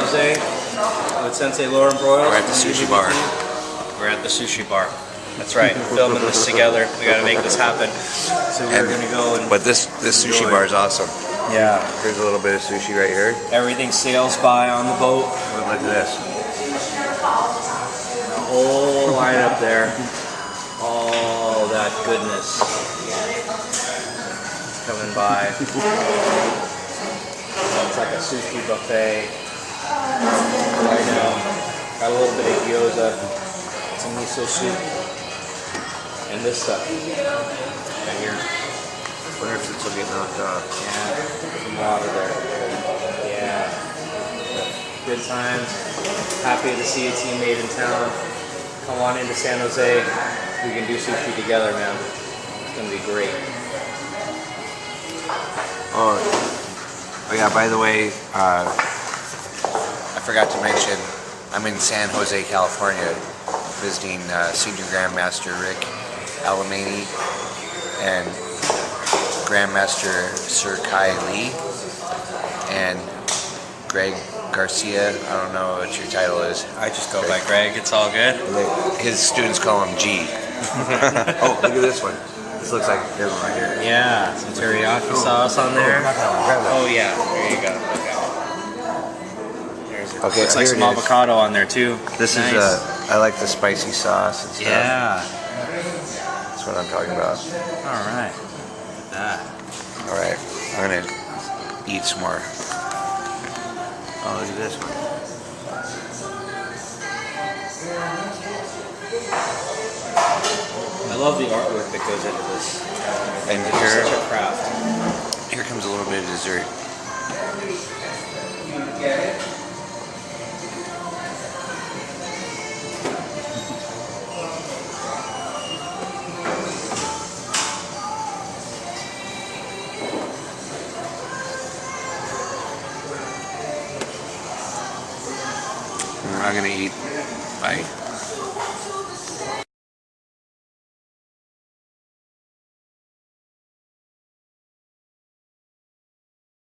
Jose with Sensei Lauren Broyles. We're at the sushi bar. We're at the sushi bar. That's right. We're filming this together. We got to make this happen. So we're going to go and. But this sushi bar is awesome. Yeah. Here's a little bit of sushi right here. Everything sails by on the boat. Look at this. The whole line up there. All that goodness coming by. It's like a sushi buffet. Right now, got a little bit of gyoza, some miso soup, and this stuff right here. I wonder if this will get knocked off. Yeah, some water there. Yeah. Good times. Happy to see a teammate in town. Come on into San Jose. We can do sushi together, man. It's gonna be great. Oh yeah, by the way, I forgot to mention, I'm in San Jose, California, visiting Senior Grandmaster Rick Alamany and Grandmaster Sir Kai Lee and Greg Garcia. I don't know what your title is. I just go by Greg. It's all good. His students call him G. Oh, look at this one. This looks like this one right here. Yeah, some teriyaki sauce on there. Oh yeah, there you go. Okay, looks like some avocado on there too. This nice. Is I like the spicy sauce and stuff. Yeah, that's what I'm talking about. All right, look at that. All right, I'm gonna eat some more. Oh, look at this one. I love the artwork that goes into this. And it's here, such a craft. Here comes a little bit of dessert. I'm gonna eat. Bye.